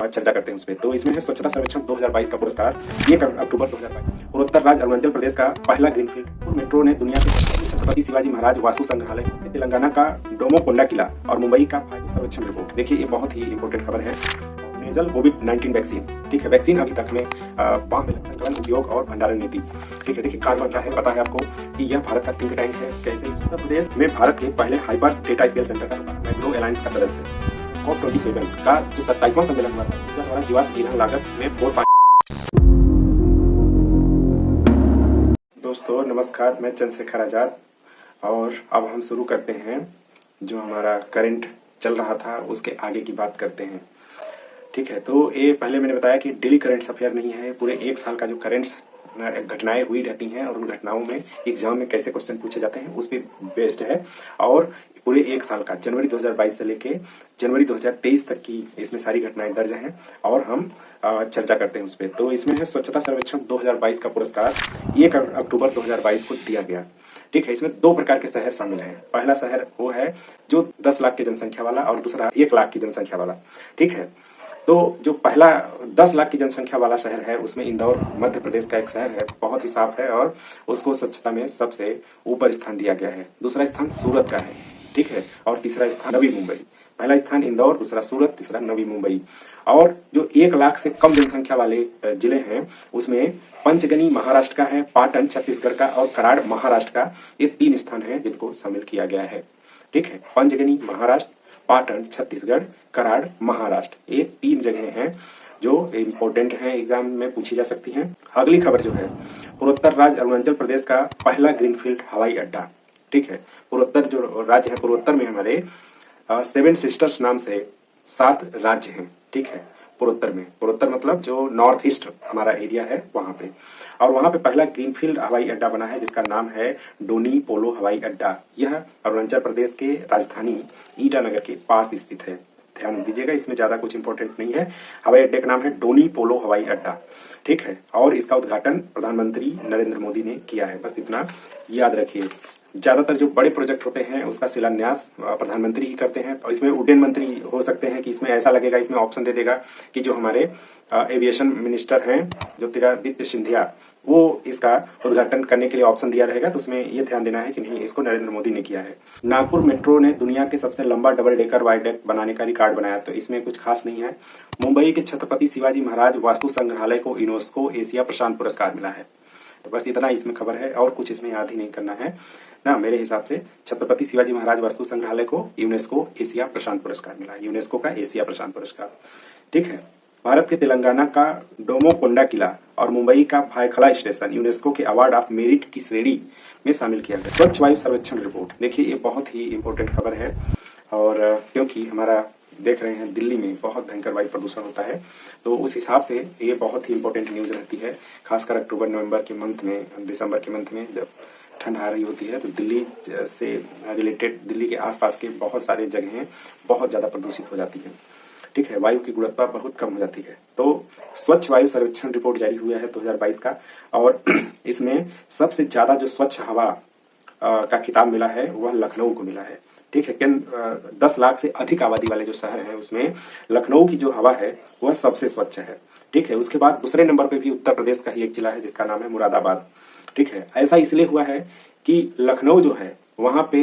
चर्चा करते हैं उस पर। तो इसमें है स्वच्छता सर्वेक्षण 2022 का पुरस्कार 1 अक्टूबर 2022 पूर्वोत्तर राज्य अरुणाचल प्रदेश का पहला ग्रीनफील्ड मेट्रो ने दुनिया के छत्रपति शिवाजी महाराज वास्तु संग्रहालय, तेलंगाना का डोमोकोंडा किला और मुंबई का सर्वेक्षण रिपोर्ट। देखिए ये बहुत ही इंपॉर्टेंट खबर है। नेजल कोविड-19 वैक्सीन, ठीक है। वैक्सीन अभी तक में बांध में संकलन, उपयोग और भंडारण नीति, ठीक है। देखिए कार्य क्या है, पता है आपको कि यह भारत का थिंक टैंक है। कैसे उत्तर प्रदेश में भारत के पहले हाइपर डेटा स्केल सेंटर का मैग्रो अलायंस का सदस्य COP27 का जो 27वां सम्मेलन हुआ था, इसका द्वारा जीवाश्म ईंधन लागत में 4। दोस्तों नमस्कार, मैं चंद्रशेखर आजाद और अब हम शुरू करते हैं जो हमारा करंट चल रहा था उसके आगे की बात करते हैं, ठीक है। तो ये पहले मैंने बताया कि डेली करंट अफेयर नहीं है, पूरे एक साल का जो करंट्स घटनाएं हुई रहती हैं और उन घटनाओं में एग्जाम में कैसे क्वेश्चन पूछे जाते हैं उस पर बेस्ड है। और पूरे एक साल का जनवरी 2022 से लेके जनवरी 2023 तक की इसमें सारी घटनाएं दर्ज हैं और हम चर्चा करते हैं उस पर। तो इसमें है स्वच्छता सर्वेक्षण 2022 का पुरस्कार 1 अक्टूबर 2022 को दिया गया, ठीक है। इसमें 2 प्रकार के शहर शामिल हैं। पहला शहर वो है जो 10 लाख की जनसंख्या वाला और दूसरा 1 लाख की जनसंख्या वाला, ठीक है। तो जो पहला 10 लाख की जनसंख्या वाला शहर है उसमें इंदौर मध्य प्रदेश का एक शहर है, बहुत ही साफ है और उसको स्वच्छता में सबसे ऊपर स्थान दिया गया है। दूसरा स्थान सूरत का है, ठीक है। और तीसरा स्थान नवी मुंबई। पहला स्थान इंदौर, दूसरा सूरत, तीसरा नवी मुंबई। और जो 1 लाख से कम जनसंख्या वाले जिले हैं उसमें पंचगनी महाराष्ट्र का है, पाटन छत्तीसगढ़ का और कराड़ महाराष्ट्र का। ये 3 स्थान है जिनको शामिल किया गया है, ठीक है। पंचगनी महाराष्ट्र, पाटन छत्तीसगढ़, कराड़ महाराष्ट्र, ये 3 जगह हैं जो इम्पोर्टेंट हैं, एग्जाम में पूछी जा सकती हैं। अगली खबर जो है पूर्वोत्तर राज्य अरुणाचल प्रदेश का पहला ग्रीनफील्ड हवाई अड्डा, ठीक है। पूर्वोत्तर जो राज्य है, पूर्वोत्तर में हमारे 7 सिस्टर्स नाम से 7 राज्य हैं, ठीक है। पूर्वोत्तर में, पूर्वोत्तर मतलब जो नॉर्थ ईस्ट हमारा एरिया है वहां पे, और वहां पे पहला ग्रीनफील्ड हवाई अड्डा बना है जिसका नाम है डोनी पोलो हवाई अड्डा। यह अरुणाचल प्रदेश के राजधानी ईटानगर के पास स्थित है। ध्यान दीजिएगा, इसमें ज्यादा कुछ इंपॉर्टेंट नहीं है। हवाई अड्डे का नाम है डोनी पोलो हवाई अड्डा, ठीक है। और इसका उद्घाटन प्रधानमंत्री नरेंद्र मोदी ने किया है, बस इतना याद रखिए। ज्यादातर जो बड़े प्रोजेक्ट होते हैं उसका शिलान्यास प्रधानमंत्री ही करते हैं। और इसमें उड्डयन मंत्री हो सकते हैं कि इसमें ऐसा लगेगा, इसमें ऑप्शन दे देगा कि जो हमारे एविएशन मिनिस्टर हैं ज्योतिरादित्य सिंधिया, वो इसका उद्घाटन करने के लिए ऑप्शन दिया रहेगा। तो उसमें ये ध्यान देना है कि नहीं, इसको नरेंद्र मोदी ने किया है। नागपुर मेट्रो ने दुनिया के सबसे लंबा डबल डेकर वायडेक्ट बनाने का रिकॉर्ड बनाया, तो इसमें कुछ खास नहीं है। मुंबई के छत्रपति शिवाजी महाराज वास्तु संग्रहालय को यूनेस्को एशिया प्रशांत पुरस्कार मिला है। तो बस इतना इसमें खबर है और कुछ इसमें याद ही नहीं करना है ना। मेरे हिसाब से छत्रपति शिवाजी महाराज वास्तु संग्रहालय को यूनेस्को एशिया प्रशांत पुरस्कार मिला, यूनेस्को का एशिया प्रशांत पुरस्कार, ठीक है। भारत के तेलंगाना का डोमोकोंडा किला और मुंबई का भायखला स्टेशन यूनेस्को के अवार्ड ऑफ मेरिट की श्रेणी में शामिल किया गया। स्वच्छ वायु सर्वेक्षण रिपोर्ट, देखिए ये बहुत ही इंपॉर्टेंट खबर है। और क्योंकि हमारा देख रहे हैं दिल्ली में बहुत भयंकर वायु प्रदूषण होता है, तो उस हिसाब से ये बहुत ही इंपॉर्टेंट न्यूज रहती है। खासकर अक्टूबर नवंबर के मंथ में, दिसंबर के मंथ में जब ठंड आ रही होती है तो दिल्ली से रिलेटेड दिल्ली के आसपास के बहुत सारे जगहें बहुत ज्यादा प्रदूषित हो जाती हैं, ठीक है। वायु की गुणवत्ता बहुत कम हो जाती है। तो स्वच्छ वायु सर्वेक्षण रिपोर्ट जारी हुआ है 2022 का, और इसमें सबसे ज्यादा जो स्वच्छ हवा का खिताब मिला है वह लखनऊ को मिला है, ठीक है। 10 लाख से अधिक आबादी वाले जो शहर है उसमें लखनऊ की जो हवा है वह सबसे स्वच्छ है, ठीक है। उसके बाद दूसरे नंबर पे भी उत्तर प्रदेश का ही एक जिला है जिसका नाम है मुरादाबाद, ठीक है। ऐसा इसलिए हुआ है कि लखनऊ जो है वहां पे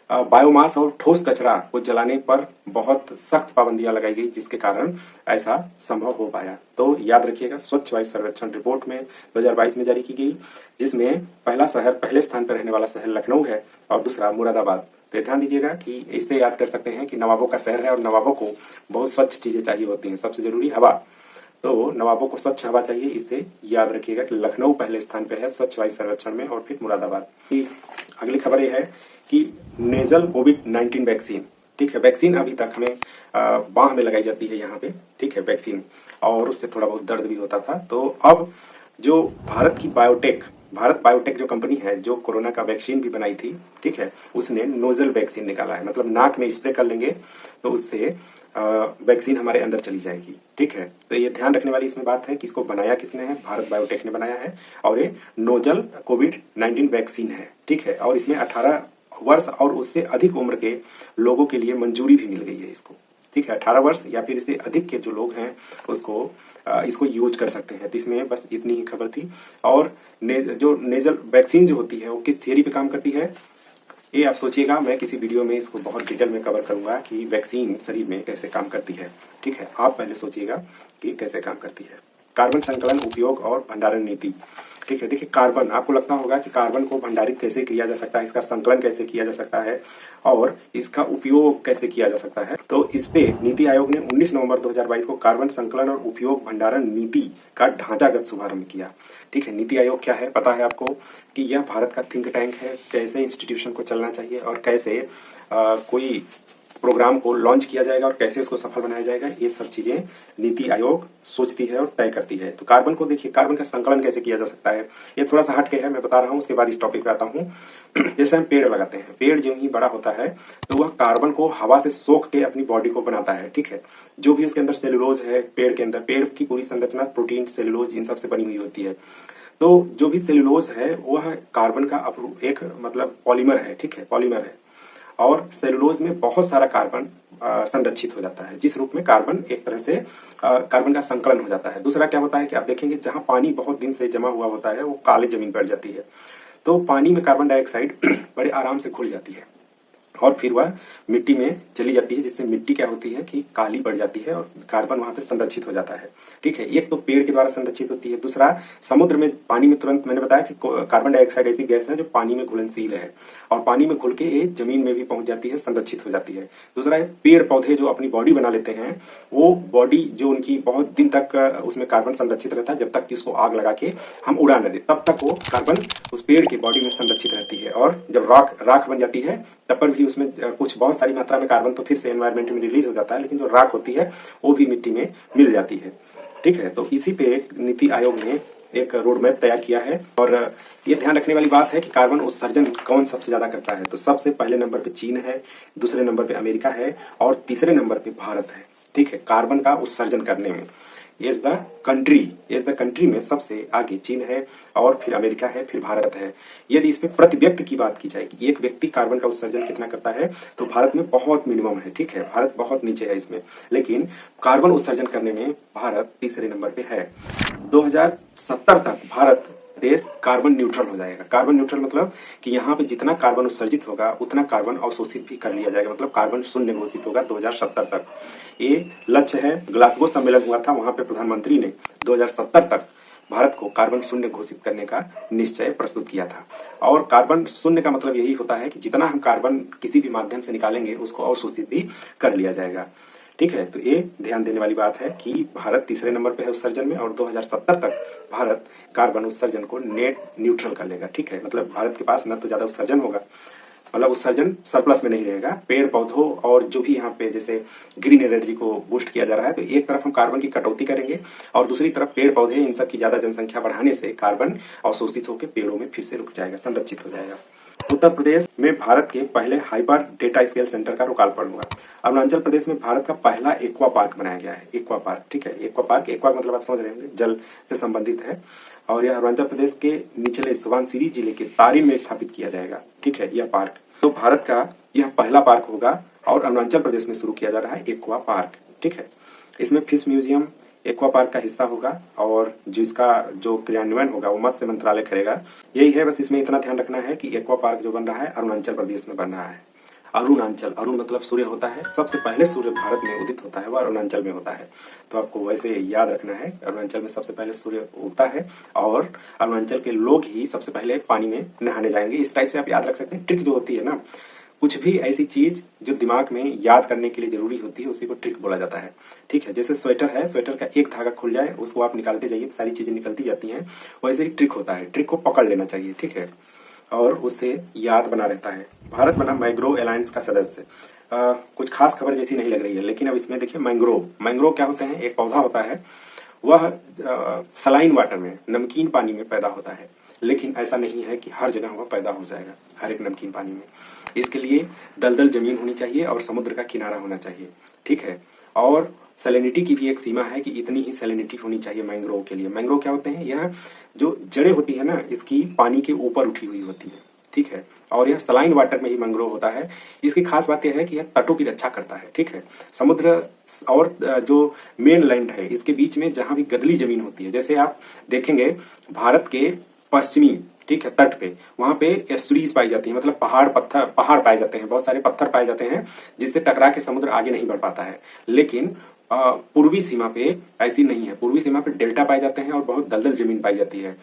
बायोमास और ठोस कचरा को जलाने पर बहुत सख्त पाबंदियां लगाई गई, जिसके कारण ऐसा संभव हो पाया। तो याद रखिएगा, स्वच्छ वायु सर्वेक्षण रिपोर्ट में 2022 में जारी की गई, जिसमें पहला शहर, पहले स्थान पर रहने वाला शहर लखनऊ है और दूसरा मुरादाबाद। तो ध्यान दीजिएगा कि इससे याद कर सकते हैं कि नवाबों का शहर है और नवाबों को बहुत स्वच्छ चीजें चाहिए होती हैं, सबसे जरूरी हवा। तो नवाबों को स्वच्छ हवा चाहिए, इससे याद रखिएगा कि लखनऊ पहले स्थान पर है स्वच्छ वायु सर्वेक्षण में और फिर मुरादाबाद। अगली खबर यह है कि नेजल कोविड-19 वैक्सीन, ठीक है। वैक्सीन अभी तक हमें बांह में लगाई जाती है यहाँ पे, ठीक है, वैक्सीन, और उससे थोड़ा बहुत दर्द भी होता था। तो अब जो भारत बायोटेक जो कंपनी है जो कोरोना का वैक्सीन भी बनाई थी, ठीक है, उसने नोजल वैक्सीन निकाला है। मतलब नाक में स्प्रे कर लेंगे तो उससे वैक्सीन हमारे अंदर चली जाएगी, ठीक है। तो ये ध्यान रखने वाली इसमें बात है कि इसको बनाया किसने है, भारत बायोटेक ने बनाया है, और ये नोजल कोविड-19 वैक्सीन है, ठीक है। और इसमें 18 वर्ष और उससे अधिक उम्र के लोगों के लिए मंजूरी भी मिल गई है इसको, ठीक है, 18 वर्ष या फिर इससे अधिक के जो लोग हैं उसको इसको यूज कर सकते हैं। तो इसमें बस इतनी ही खबर थी। और जो नेजल वैक्सीन जो होती है वो किस थियरी पे काम करती है, ये आप सोचिएगा, मैं किसी वीडियो में इसको बहुत डिटेल में कवर करूंगा कि वैक्सीन शरीर में कैसे काम करती है। ठीक है, आप पहले सोचिएगा कि कैसे काम करती है। कार्बन संकलन, उपयोग और भंडारण नीति। ठीक है, देखिए कार्बन, आपको लगता होगा कि कार्बन को भंडारित कैसे किया जा सकता है, इसका संकलन कैसे किया जा सकता है और इसका उपयोग कैसे किया जा सकता है। तो इस पे नीति आयोग ने 19 नवंबर 2022 को कार्बन संकलन और उपयोग भंडारण नीति का ढांचागत शुभारंभ किया। ठीक है, नीति आयोग क्या है पता है आपको कि यह भारत का थिंक टैंक है, कैसे इंस्टीट्यूशन को चलना चाहिए और कैसे कोई प्रोग्राम को लॉन्च किया जाएगा और कैसे उसको सफल बनाया जाएगा, ये सब चीजें नीति आयोग सोचती है और तय करती है। तो कार्बन को देखिए, कार्बन का संकलन कैसे किया जा सकता है, ये थोड़ा सा हटके है, मैं बता रहा हूँ, उसके बाद इस टॉपिक पे आता हूँ। जैसे हम पेड़ लगाते हैं, पेड़ जो ही बड़ा होता है तो वह कार्बन को हवा से सोख के अपनी बॉडी को बनाता है। ठीक है, जो भी उसके अंदर सेलुलोज है, पेड़ के अंदर, पेड़ की पूरी संरचना प्रोटीन, सेलुलोज, इन सब से बनी हुई होती है। तो जो भी सेलुलोज है वह कार्बन का एक मतलब पॉलीमर है। ठीक है, पॉलीमर है और सेलुलोज में बहुत सारा कार्बन संरक्षित हो जाता है, जिस रूप में कार्बन एक तरह से कार्बन का संकलन हो जाता है। दूसरा क्या होता है कि आप देखेंगे जहां पानी बहुत दिन से जमा हुआ होता है वो काले जमीन पर जाती है, तो पानी में कार्बन डाइऑक्साइड बड़े आराम से घुल जाती है और फिर वह मिट्टी में चली जाती है, जिससे मिट्टी क्या होती है कि काली पड़ जाती है और कार्बन वहां पे संरक्षित हो जाता है। ठीक है, एक तो पेड़ के द्वारा संरक्षित होती है, दूसरा समुद्र में, पानी में तुरंत, मैंने बताया कि कार्बन डाइऑक्साइड ऐसी गैस है जो पानी में घुलनशील है और पानी में घुल के ये जमीन में भी पहुंच जाती है, संरक्षित हो जाती है। दूसरा है पेड़ पौधे जो अपनी बॉडी बना लेते हैं, वो बॉडी जो उनकी बहुत दिन तक उसमें कार्बन संरक्षित रहता है, जब तक कि उसको आग लगा के हम उड़ा न दे तब तक वो कार्बन उस पेड़ की बॉडी में संरक्षित रहती है। और जब राख बन जाती है तब पर भी उसमें कुछ बहुत सारी मात्रा में कार्बन तो फिर से एनवायरमेंट में रिलीज हो जाता है, लेकिन जो राख होती है वो भी मिट्टी में मिल जाती है। ठीक है, तो इसी पे एक नीति आयोग ने एक रोड मैप तैयार किया है और ये ध्यान रखने वाली बात है कि कार्बन उत्सर्जन कौन सबसे ज्यादा करता है। तो सबसे पहले नंबर पे चीन है, दूसरे नंबर पे अमेरिका है और तीसरे नंबर पे भारत है। ठीक है, कार्बन का उत्सर्जन करने में इज द कंट्री में सबसे आगे चीन है और फिर अमेरिका है, फिर भारत है। यदि इसमें प्रति व्यक्ति की बात की जाएगी, एक व्यक्ति कार्बन का उत्सर्जन कितना करता है, तो भारत में बहुत मिनिमम है। ठीक है, भारत बहुत नीचे है इसमें, लेकिन कार्बन उत्सर्जन करने में भारत तीसरे नंबर पे है। 2070 तक भारत देश कार्बन न्यूट्रल हो जाएगा। कार्बन न्यूट्रल मतलब कि यहाँ पे जितना कार्बन उत्सर्जित होगा उतना कार्बन अवशोषित भी कर लिया जाएगा, मतलब कार्बन शून्य घोषित होगा 2070 तक। ये लक्ष्य है, ग्लासगो सम्मेलन हुआ था, वहां पे प्रधानमंत्री ने 2070 तक भारत को कार्बन शून्य घोषित करने का निश्चय प्रस्तुत किया था। और कार्बन शून्य का मतलब यही होता है कि जितना हम कार्बन किसी भी माध्यम से निकालेंगे उसको अवशोषित भी कर लिया जाएगा। ठीक है, तो ये ध्यान देने वाली बात है कि भारत तीसरे नंबर पे है उत्सर्जन में और 2070 तक भारत कार्बन उत्सर्जन को नेट न्यूट्रल कर लेगा। ठीक है, मतलब भारत के पास न तो ज्यादा उत्सर्जन होगा, मतलब उत्सर्जन सरप्लस में नहीं रहेगा। पेड़ पौधों और जो भी यहाँ पे जैसे ग्रीन एनर्जी को बूस्ट किया जा रहा है, तो एक तरफ हम कार्बन की कटौती करेंगे और दूसरी तरफ पेड़ पौधे, इन सब की ज्यादा जनसंख्या बढ़ाने से कार्बन अवशोषित होकर पेड़ों में फिर से रुक जाएगा, संरक्षित हो जाएगा। उत्तर प्रदेश में भारत के पहले हाइपर डेटा स्केल सेंटर का लोकार्पण हुआ। अरुणाचल प्रदेश में भारत का पहला एक्वा पार्क बनाया गया है। एक्वा पार्क, ठीक है, एक्वा पार्क, एक्वा मतलब आप समझ रहे होंगे जल से संबंधित है और यह अरुणाचल प्रदेश के निचले सुबनसिरी जिले के तारिन में स्थापित किया जाएगा। ठीक है, यह पार्क तो भारत का यह पहला पार्क होगा और अरुणाचल प्रदेश में शुरू किया जा रहा है एक्वा पार्क। ठीक है, इसमें फिश म्यूजियम एक्वा पार्क का हिस्सा होगा और जिसका जो क्रियान्वयन होगा वो मत्स्य मंत्रालय करेगा। यही है, बस इसमें इतना ध्यान रखना है कि एक्वा पार्क जो बन रहा है अरुणाचल प्रदेश में बन रहा है। अरुणाचल, अरुण मतलब सूर्य होता है, सबसे पहले सूर्य भारत में उदित होता है वह अरुणाचल में होता है। तो आपको वैसे याद रखना है, अरुणाचल में सबसे पहले सूर्य उगता है और अरुणाचल के लोग ही सबसे पहले पानी में नहाने जाएंगे। इस टाइप से आप याद रख सकते हैं। ट्रिक जो होती है ना, कुछ भी ऐसी चीज जो दिमाग में याद करने के लिए जरूरी होती है उसी को ट्रिक बोला जाता है। ठीक है, जैसे स्वेटर है, स्वेटर का एक धागा खुल जाए उसको आप निकालते जाइए, सारी चीजें निकलती जाती हैं, वैसे ही ट्रिक होता है, ट्रिक को पकड़ लेना चाहिए। ठीक है, और उससे याद बना रहता है। भारत बना मैंग्रोव अलायंस का सदस्य। कुछ खास खबर जैसी नहीं लग रही है, लेकिन अब इसमें देखिए मैंग्रोव, मैंग्रोव क्या होते हैं, एक पौधा होता है, वह सलाइन वाटर में, नमकीन पानी में पैदा होता है, लेकिन ऐसा नहीं है कि हर जगह वह पैदा हो जाएगा हर एक नमकीन पानी में। इसके लिए दलदल जमीन होनी चाहिए और समुद्र का किनारा होना चाहिए। ठीक है, और सैलिनिटी की भी एक सीमा है कि इतनी ही सैलिनिटी होनी चाहिए मैंग्रोव के लिए। मैंग्रोव क्या होते हैं, यह जो जड़ें होती है ना, इसकी पानी के ऊपर उठी हुई होती है, ठीक है। और यह सलाइन वाटर में ही मैंग्रोव होता है। इसकी खास बात यह है कि यह तटों की रक्षा करता है, ठीक है। समुद्र और जो मेन लैंड है इसके बीच में जहां भी गदली जमीन होती है, जैसे आप देखेंगे भारत के पश्चिमी, ठीक है, तट पे वहां पे एस्टुरीज पाई जाती है, मतलब पहाड़ पाए जाते हैं, बहुत सारे पत्थर पाए जाते हैं जिससे टकरा के समुद्र आगे नहीं बढ़ पाता है। लेकिन पूर्वी सीमा पे ऐसी नहीं है। पूर्वी सीमा पे डेल्टा पाए जाते हैं और बहुत दलदल जमीन पाई जाती है,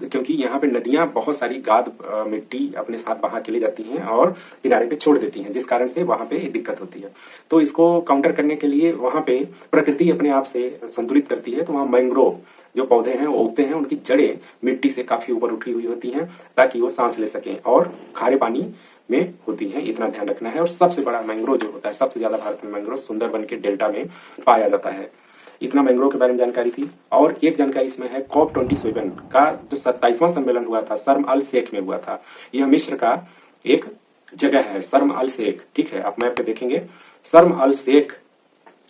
क्योंकि यहाँ पे नदियां बहुत सारी गाद मिट्टी अपने साथ बहा के ले जाती हैं और किनारे पे छोड़ देती हैं, जिस कारण से वहां पे दिक्कत होती है। तो इसको काउंटर करने के लिए वहां पे प्रकृति अपने आप से संतुलित करती है। तो वहां मैंग्रोव जो पौधे हैं वो उगते हैं, उनकी जड़ें मिट्टी से काफी ऊपर उठी हुई होती हैं ताकि वो सांस ले सकें और खारे पानी में होती है, इतना ध्यान रखना है। और सबसे बड़ा मैंग्रोव जो होता है, सबसे ज्यादा भारत में मैंग्रोव सुंदरबन के डेल्टा में पाया जाता है। इतना मैंग्रोव के बारे में जानकारी थी। और एक जानकारी इसमें है, COP27 का जो 27वां सम्मेलन हुआ था शर्म अल शेख में हुआ था। यह मिस्र का एक जगह है, शर्म अल शेख, ठीक है। आप मैप पे देखेंगे, शर्म अल शेख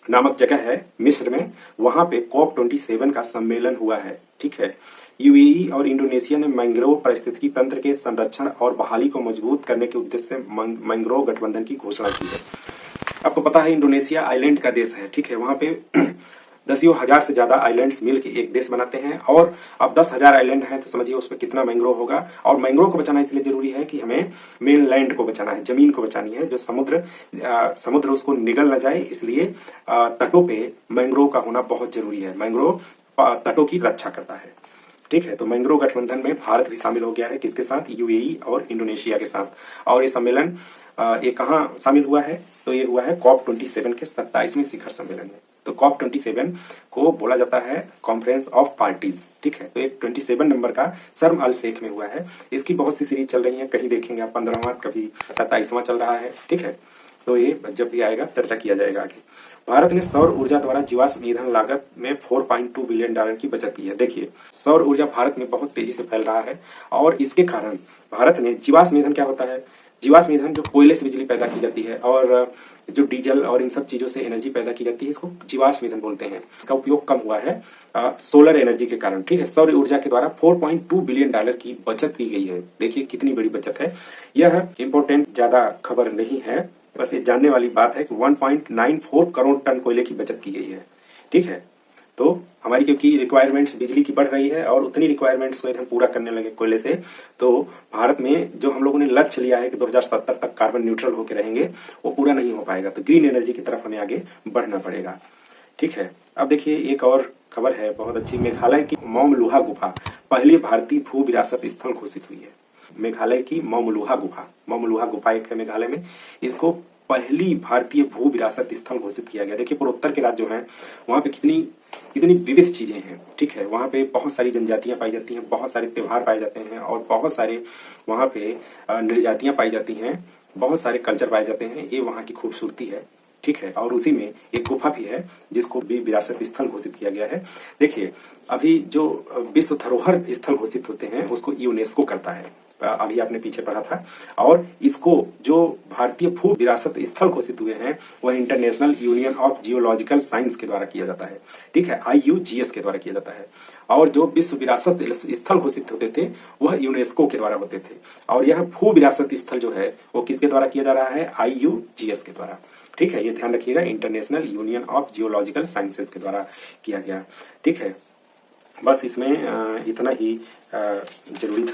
नामक जगह है मिस्र में, वहां पे COP27 का सम्मेलन हुआ है, ठीक है। यूएई और इंडोनेशिया ने मैंग्रोव पारिस्थितिकी तंत्र के संरक्षण और बहाली को मजबूत करने के उद्देश्य से मैंग्रोव गठबंधन की घोषणा की है। आपको पता है इंडोनेशिया आइलैंड का देश है, ठीक है। वहां पे दसियों हजार से ज्यादा आइलैंड्स मिल के एक देश बनाते हैं। और अब 10,000 आइलैंड हैं तो समझिए उसमें कितना मैंग्रोव होगा। और मैंग्रोव को बचाना इसलिए जरूरी है कि हमें मेन लैंड को बचाना है, जमीन को बचानी है, जो समुद्र उसको निगल न जाए, इसलिए तटों पे मैंग्रोव का होना बहुत जरूरी है। मैंग्रोव तटों की रक्षा करता है, ठीक है। तो मैंग्रोव गठबंधन में भारत भी शामिल हो गया है, किसके साथ? यूएई और इंडोनेशिया के साथ। और ये सम्मेलन ये कहाँ शामिल हुआ है? तो ये हुआ है COP27 के 27वें शिखर सम्मेलन में। तो COP27 को बोला जाता है कॉन्फ्रेंस ऑफ पार्टीज, ठीक है। तो एक 27 नंबर का शर्म अल शेख में हुआ है। इसकी बहुत सी सीरीज चल रही है, कहीं देखेंगे आप 15वां, कभी 27वां चल रहा है, ठीक है। तो ये जब भी आएगा चर्चा किया जाएगा आगे। भारत ने सौर ऊर्जा द्वारा जीवाश्म ईंधन लागत में $4.2 बिलियन की बचत की है। देखिए, सौर ऊर्जा भारत में बहुत तेजी से फैल रहा है और इसके कारण भारत ने जीवाश्म ईंधन, क्या होता है? जीवाश्म ईंधन जो कोयले से बिजली पैदा की जाती है और जो डीजल और इन सब चीजों से एनर्जी पैदा की जाती है, इसको जीवाश्म ईंधन बोलते हैं। इसका उपयोग कम हुआ है सोलर एनर्जी के कारण, ठीक है। सौर ऊर्जा के द्वारा $4.2 बिलियन की बचत की गई है। देखिए कितनी बड़ी बचत है। यह इंपॉर्टेंट ज्यादा खबर नहीं है, बस ये जानने वाली बात है कि 1.94 करोड़ टन कोयले की बचत की गई है, ठीक है। तो हमारी क्योंकि रिक्वायरमेंट्स बिजली की बढ़ रही है और उतनी रिक्वायरमेंट्स को हम पूरा करने लगे कोयले से, तो भारत में जो हम लोगों ने लक्ष्य लिया है कि 2070 तक कार्बन न्यूट्रल होकर रहेंगे, वो पूरा नहीं हो पाएगा। तो ग्रीन एनर्जी की तरफ हमें आगे बढ़ना पड़ेगा, ठीक है। अब देखिए एक और खबर है बहुत अच्छी। मेघालय की मौमलुहा गुफा पहली भारतीय भू विरासत स्थल घोषित हुई है। मेघालय की मौमलुहा गुफा एक है मेघालय में, इसको पहली भारतीय भू विरासत स्थल घोषित किया गया। देखिए पूर्वोत्तर के राज्य जो हैं वहां पे कितनी विविध चीजें हैं, ठीक है। वहां पे बहुत सारी जनजातियां पाई जाती हैं, बहुत सारे त्योहार पाए जाते हैं और बहुत सारे वहां पे नृजातियां पाई जाती हैं, बहुत सारे कल्चर पाए जाते हैं। ये वहां की खूबसूरती है, ठीक है। और उसी में एक गुफा भी है जिसको भी विरासत स्थल घोषित किया गया है। देखिए अभी जो विश्व धरोहर स्थल घोषित होते हैं उसको यूनेस्को करता है, अभी आपने पीछे पढ़ा था। और इसको जो भारतीय भू विरासत स्थल घोषित हुए हैं वह international union of geological science के द्वारा किया जाता है, ठीक है, IUGS के द्वारा किया जाता है। और जो विश्व विरासत स्थल घोषित होते थे वह यूनेस्को के द्वारा होते थे। और यह भू विरासत स्थल जो है वो किसके द्वारा किया जा रहा है? IUGS के द्वारा, ठीक है। ये ध्यान रखिएगा, international union of geological sciences के द्वारा किया गया, ठीक है। बस इसमें इतना ही जरूरी था।